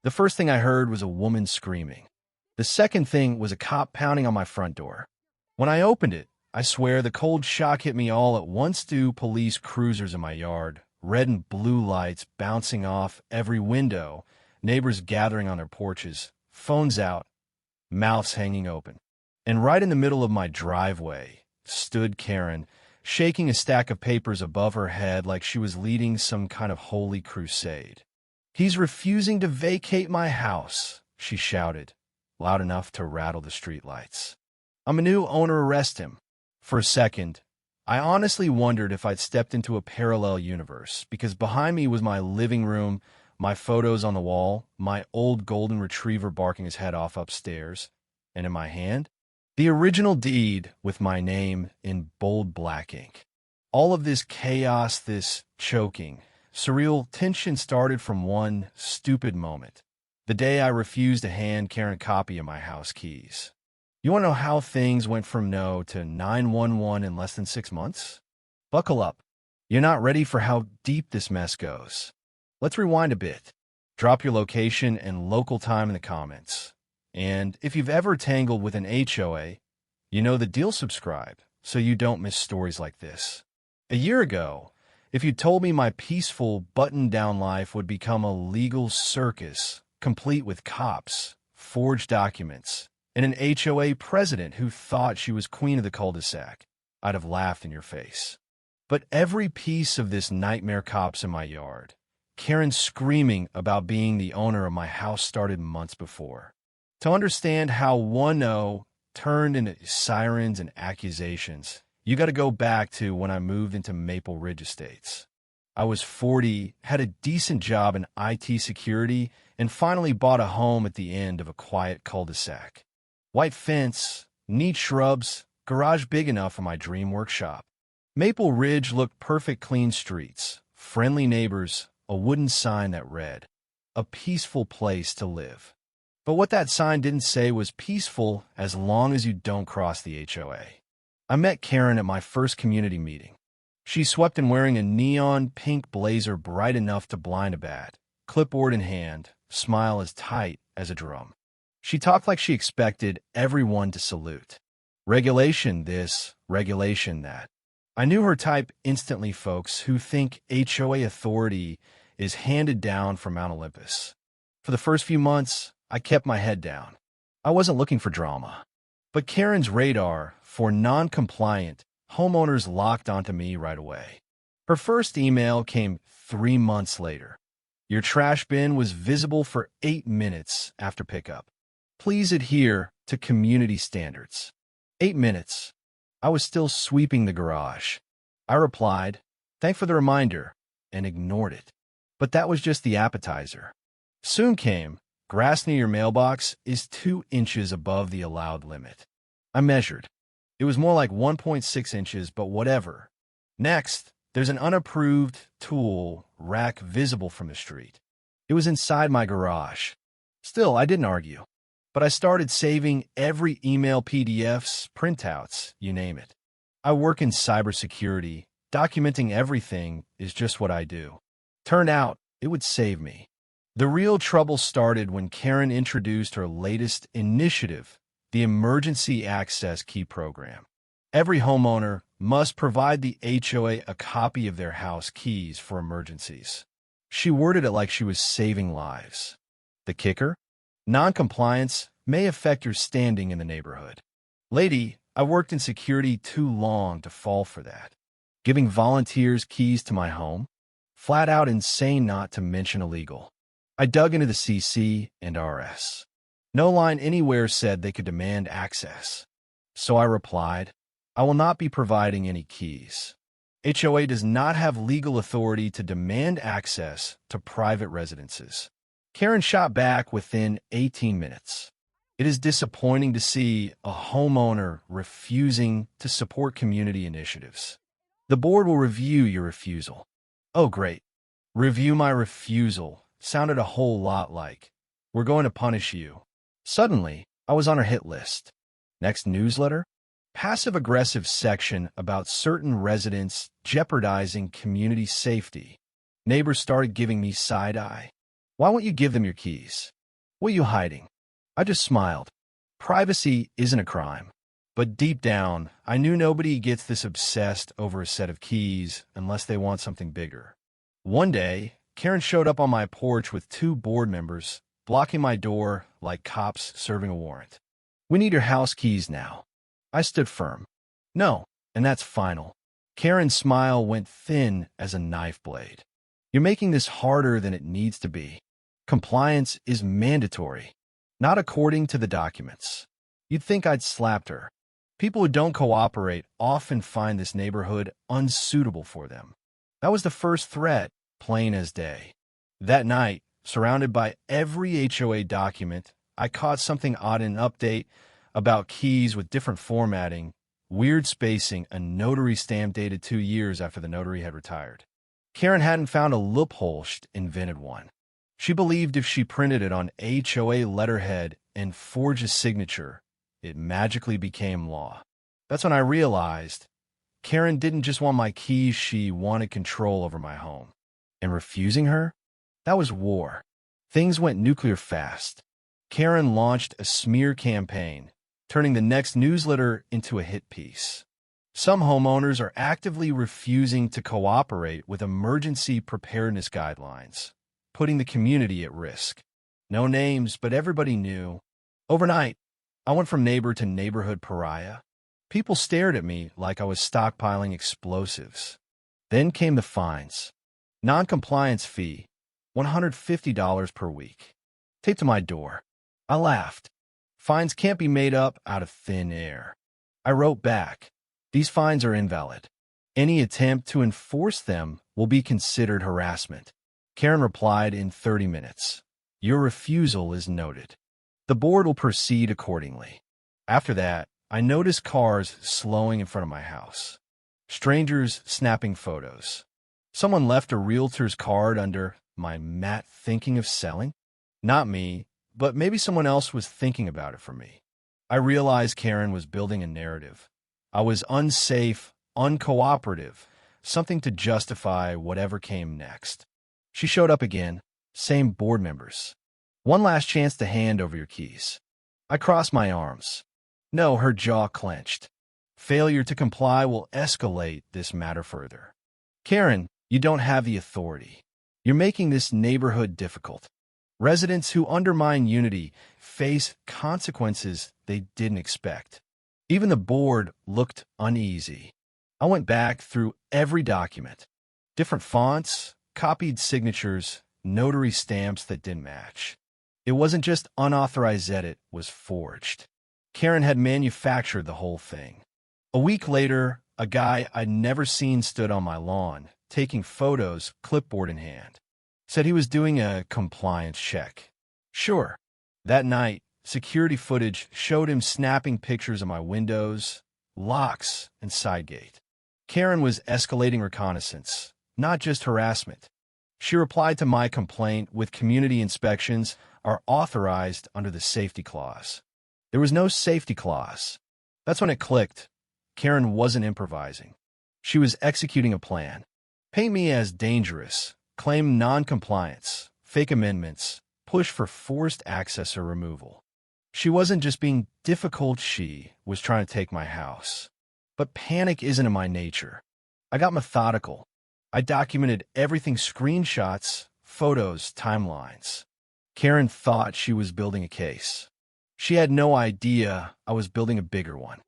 The first thing I heard was a woman screaming. The second thing was a cop pounding on my front door. When I opened it, I swear the cold shock hit me all at once. Two police cruisers in my yard, red and blue lights bouncing off every window, neighbors gathering on their porches, phones out, mouths hanging open. And right in the middle of my driveway stood Karen, shaking a stack of papers above her head like she was leading some kind of holy crusade. "He's refusing to vacate my house," she shouted, loud enough to rattle the streetlights. "I'm a new owner, arrest him." For a second, I honestly wondered if I'd stepped into a parallel universe, because behind me was my living room, my photos on the wall, my old golden retriever barking his head off upstairs, and in my hand, the original deed with my name in bold black ink. All of this chaos, this choking, surreal tension started from one stupid moment. The day I refused to hand Karen a copy of my house keys. You want to know how things went from no to 911 in less than 6 months? Buckle up. You're not ready for how deep this mess goes. Let's rewind a bit. Drop your location and local time in the comments. And if you've ever tangled with an HOA, you know the deal. Subscribe so you don't miss stories like this. A year ago, if you told me my peaceful, buttoned-down life would become a legal circus, complete with cops, forged documents, and an HOA president who thought she was queen of the cul-de-sac, I'd have laughed in your face. But every piece of this nightmare, cops in my yard, Karen screaming about being the owner of my house, started months before. To understand how 1-0 turned into sirens and accusations, you got to go back to when I moved into Maple Ridge Estates. I was 40, had a decent job in IT security, and finally bought a home at the end of a quiet cul-de-sac. White fence, neat shrubs, garage big enough for my dream workshop. Maple Ridge looked perfect, clean streets, friendly neighbors, a wooden sign that read, "A peaceful place to live." But what that sign didn't say was peaceful as long as you don't cross the HOA. I met Karen at my first community meeting. She swept in wearing a neon pink blazer bright enough to blind a bat, clipboard in hand, smile as tight as a drum. She talked like she expected everyone to salute. Regulation this, regulation that. I knew her type instantly, folks who think HOA authority is handed down from Mount Olympus. For the first few months, I kept my head down. I wasn't looking for drama. But Karen's radar for non-compliant homeowners locked onto me right away. Her first email came 3 months later. "Your trash bin was visible for 8 minutes after pickup. Please adhere to community standards." 8 minutes. I was still sweeping the garage. I replied, "Thanks for the reminder," and ignored it. But that was just the appetizer. Soon came, "Grass near your mailbox is 2 inches above the allowed limit." I measured. It was more like 1.6 inches, but whatever. Next, there's an unapproved tool rack visible from the street. It was inside my garage. Still, I didn't argue. But I started saving every email, PDFs, printouts, you name it. I work in cybersecurity. Documenting everything is just what I do. Turned out, it would save me. The real trouble started when Karen introduced her latest initiative, the Emergency Access Key Program. Every homeowner must provide the HOA a copy of their house keys for emergencies. She worded it like she was saving lives. The kicker? Non-compliance may affect your standing in the neighborhood. Lady, I worked in security too long to fall for that. Giving volunteers keys to my home? Flat out insane, not to mention illegal. I dug into the CC and RS. No line anywhere said they could demand access. So I replied, "I will not be providing any keys. HOA does not have legal authority to demand access to private residences." Karen shot back within 18 minutes. It is disappointing to see a homeowner refusing to support community initiatives. The board will review your refusal. Oh, great. Review my refusal sounded a whole lot like, "We're going to punish you." Suddenly, I was on her hit list. Next newsletter? Passive-aggressive section about certain residents jeopardizing community safety. Neighbors started giving me side-eye. "Why won't you give them your keys? What are you hiding? I just smiled. Privacy isn't a crime. But deep down, I knew nobody gets this obsessed over a set of keys unless they want something bigger. One day, Karen showed up on my porch with two board members, blocking my door like cops serving a warrant. "We need your house keys now." I stood firm. "No, and that's final." Karen's smile went thin as a knife blade. "You're making this harder than it needs to be. Compliance is mandatory, not according to the documents." You'd think I'd slapped her. People who don't cooperate often find this neighborhood unsuitable for them. That was the first threat, plain as day. That night, surrounded by every HOA document, I caught something odd in an update about keys with different formatting, weird spacing, a notary stamp dated 2 years after the notary had retired. Karen hadn't found a loophole, she'd invented one. She believed if she printed it on HOA letterhead and forged a signature, it magically became law. That's when I realized Karen didn't just want my keys, she wanted control over my home. And refusing her? That was war. Things went nuclear fast. Karen launched a smear campaign, turning the next newsletter into a hit piece. Some homeowners are actively refusing to cooperate with emergency preparedness guidelines, putting the community at risk. No names, but everybody knew. Overnight, I went from neighbor to neighborhood pariah. People stared at me like I was stockpiling explosives. Then came the fines. Non-compliance fee, $150 per week. Taped to my door. I laughed. Fines can't be made up out of thin air. I wrote back, "These fines are invalid. Any attempt to enforce them will be considered harassment." Karen replied in 30 minutes. "Your refusal is noted. The board will proceed accordingly." After that, I noticed cars slowing in front of my house. Strangers snapping photos. Someone left a realtor's card under my mat thinking of selling. Not me, but maybe someone else was thinking about it for me. I realized Karen was building a narrative. I was unsafe, uncooperative, something to justify whatever came next. She showed up again, same board members. "One last chance to hand over your keys." I crossed my arms. No, her jaw clenched. "Failure to comply will escalate this matter further." "Karen, you don't have the authority. You're making this neighborhood difficult. Residents who undermine unity face consequences they didn't expect." Even the board looked uneasy. I went back through every document. Different fonts, copied signatures, notary stamps that didn't match. It wasn't just unauthorized edit, was forged. Karen had manufactured the whole thing. A week later, a guy I'd never seen stood on my lawn, taking photos, clipboard in hand. Said he was doing a compliance check. Sure. That night, security footage showed him snapping pictures of my windows, locks, and side gate. Karen was escalating reconnaissance, not just harassment. She replied to my complaint with community inspections are authorized under the safety clause. There was no safety clause. That's when it clicked. Karen wasn't improvising. She was executing a plan. Paint me as dangerous, claim non-compliance, fake amendments, push for forced access or removal. She wasn't just being difficult, she was trying to take my house. But panic isn't in my nature. I got methodical. I documented everything, screenshots, photos, timelines. Karen thought she was building a case. She had no idea I was building a bigger one.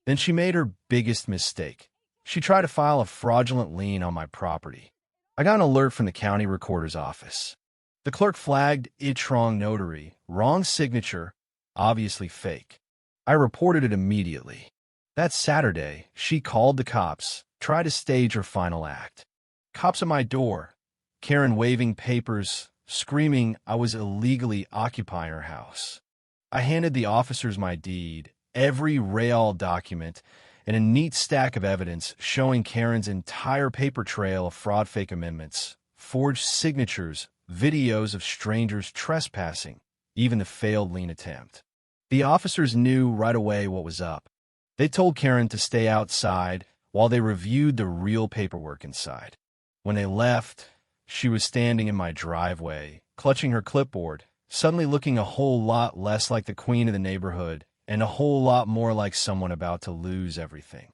Then she made her biggest mistake. She tried to file a fraudulent lien on my property. I got an alert from the county recorder's office. The clerk flagged it wrong notary, wrong signature, obviously fake. I reported it immediately. That Saturday, she called the cops, tried to stage her final act. Cops at my door, Karen waving papers, screaming I was illegally occupying her house. I handed the officers my deed, every real document, and a neat stack of evidence showing Karen's entire paper trail of fraud fake amendments, forged signatures, videos of strangers trespassing, even the failed lien attempt. The officers knew right away what was up. They told Karen to stay outside while they reviewed the real paperwork inside. When they left, she was standing in my driveway, clutching her clipboard, suddenly looking a whole lot less like the queen of the neighborhood and a whole lot more like someone about to lose everything.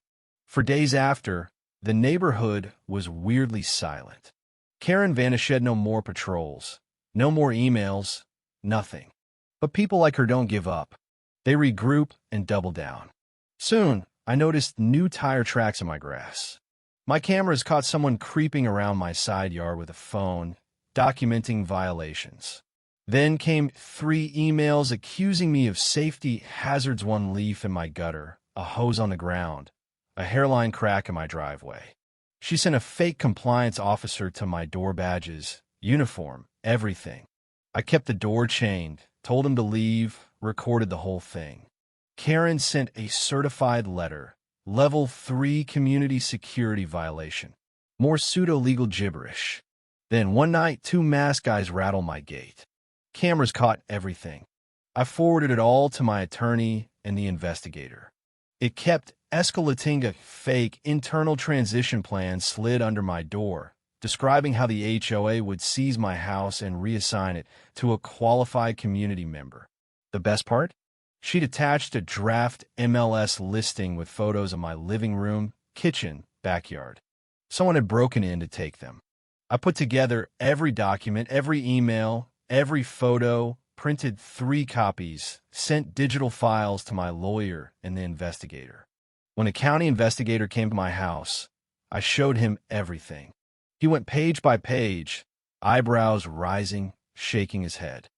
For days after, the neighborhood was weirdly silent. Karen vanished, no more patrols, no more emails, nothing. But people like her don't give up. They regroup and double down. Soon, I noticed new tire tracks in my grass. My cameras caught someone creeping around my side yard with a phone, documenting violations. Then came 3 emails accusing me of safety hazards: 1 leaf in my gutter, a hose on the ground, a hairline crack in my driveway. She sent a fake compliance officer to my door: badges, uniform, everything. I kept the door chained, told him to leave, recorded the whole thing. Karen sent a certified letter, level 3 community security violation. More pseudo-legal gibberish. Then one night, 2 masked guys rattled my gate. Cameras caught everything. I forwarded it all to my attorney and the investigator. It kept escalating. A fake internal transition plan slid under my door, describing how the HOA would seize my house and reassign it to a qualified community member. The best part? She'd attached a draft MLS listing with photos of my living room, kitchen, backyard. Someone had broken in to take them. I put together every document, every email, every photo, printed 3 copies, sent digital files to my lawyer and the investigator. When a county investigator came to my house, I showed him everything. He went page by page, eyebrows rising, shaking his head.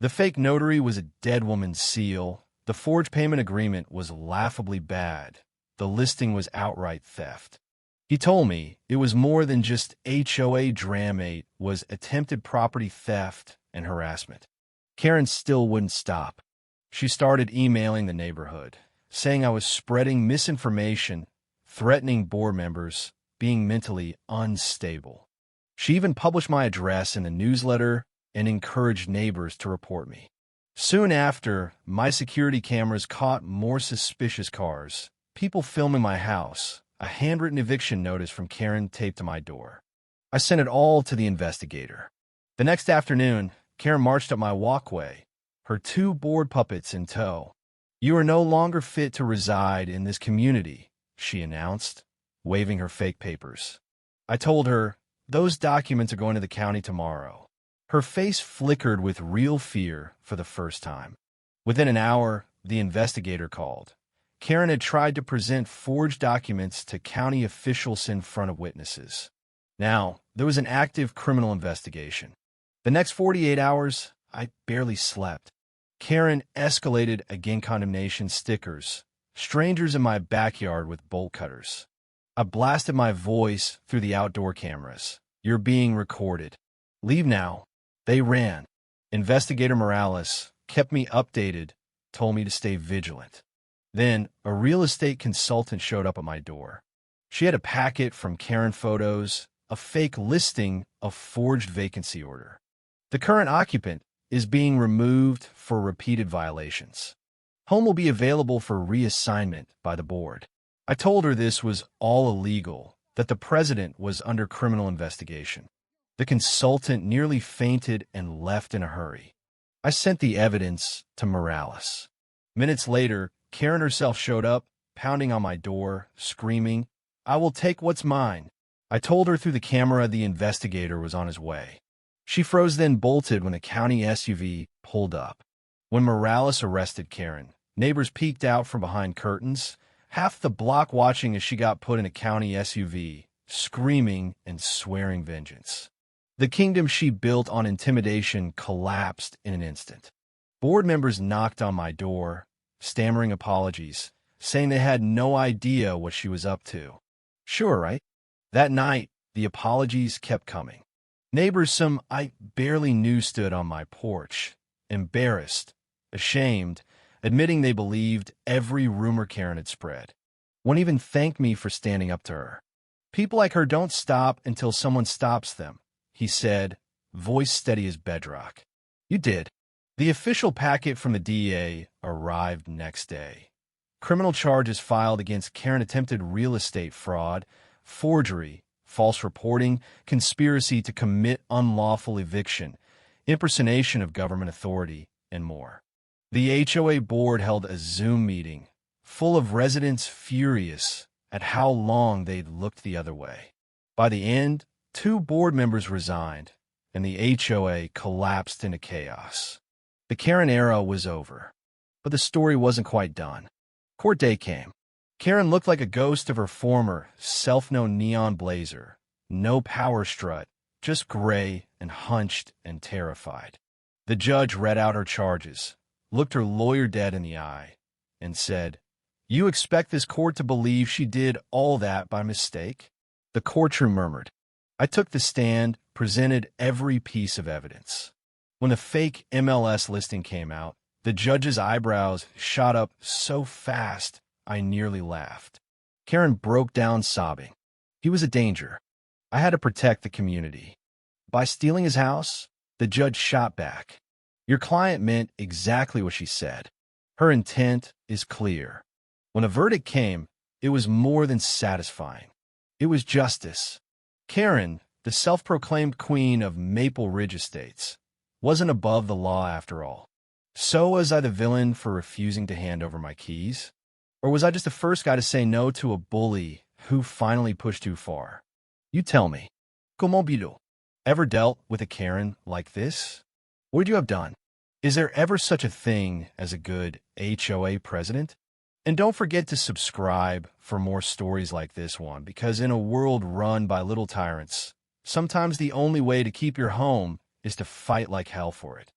The fake notary was a dead woman's seal. The forged payment agreement was laughably bad. The listing was outright theft. He told me it was more than just HOA drama. It was attempted property theft and harassment. Karen still wouldn't stop. She started emailing the neighborhood, saying I was spreading misinformation, threatening board members, being mentally unstable. She even published my address in a newsletter and encouraged neighbors to report me. Soon after, my security cameras caught more suspicious cars, people filming my house, a handwritten eviction notice from Karen taped to my door. I sent it all to the investigator. The next afternoon, Karen marched up my walkway, her 2 board puppets in tow. "You are no longer fit to reside in this community," she announced, waving her fake papers. I told her, "Those documents are going to the county tomorrow." Her face flickered with real fear for the first time. Within an hour, the investigator called. Karen had tried to present forged documents to county officials in front of witnesses. Now, there was an active criminal investigation. The next 48 hours, I barely slept. Karen escalated again: condemnation stickers, strangers in my backyard with bolt cutters. I blasted my voice through the outdoor cameras. "You're being recorded. Leave now." They ran. Investigator Morales kept me updated, told me to stay vigilant. Then a real estate consultant showed up at my door. She had a packet from Karen photos, a fake listing, a forged vacancy order. The current occupant is being removed for repeated violations. Home will be available for reassignment by the board. I told her this was all illegal, that the president was under criminal investigation. The consultant nearly fainted and left in a hurry. I sent the evidence to Morales. Minutes later, Karen herself showed up, pounding on my door, screaming, "I will take what's mine." I told her through the camera the investigator was on his way. She froze, then bolted when a county SUV pulled up. When Morales arrested Karen, neighbors peeked out from behind curtains, half the block watching as she got put in a county SUV, screaming and swearing vengeance. The kingdom she built on intimidation collapsed in an instant. Board members knocked on my door, stammering apologies, saying they had no idea what she was up to. Sure, right? That night, the apologies kept coming. Neighbors some I barely knew stood on my porch, embarrassed, ashamed, admitting they believed every rumor Karen had spread. One even thanked me for standing up to her. "People like her don't stop until someone stops them," he said, voice steady as bedrock. "You did." The official packet from the DEA arrived next day. Criminal charges filed against Karen: attempted real estate fraud, forgery, false reporting, conspiracy to commit unlawful eviction, impersonation of government authority, and more. The HOA board held a Zoom meeting full of residents furious at how long they'd looked the other way. By the end, 2 board members resigned, and the HOA collapsed into chaos. The Karen era was over, but the story wasn't quite done. Court day came. Karen looked like a ghost of her former, self-known neon blazer. No power strut, just gray and hunched and terrified. The judge read out her charges, looked her lawyer dead in the eye, and said, "You expect this court to believe she did all that by mistake?" The courtroom murmured. I took the stand, presented every piece of evidence. When the fake MLS listing came out, the judge's eyebrows shot up so fast I nearly laughed. Karen broke down sobbing. He was a danger. I had to protect the community. By stealing his house, the judge shot back. Your client meant exactly what she said. Her intent is clear. When a verdict came, it was more than satisfying. It was justice. Karen, the self-proclaimed queen of Maple Ridge Estates, wasn't above the law after all. So was I the villain for refusing to hand over my keys? Or was I just the first guy to say no to a bully who finally pushed too far? You tell me. Comment bido? Ever dealt with a Karen like this? What would you have done? Is there ever such a thing as a good HOA president? And don't forget to subscribe for more stories like this one, because in a world run by little tyrants, sometimes the only way to keep your home is to fight like hell for it.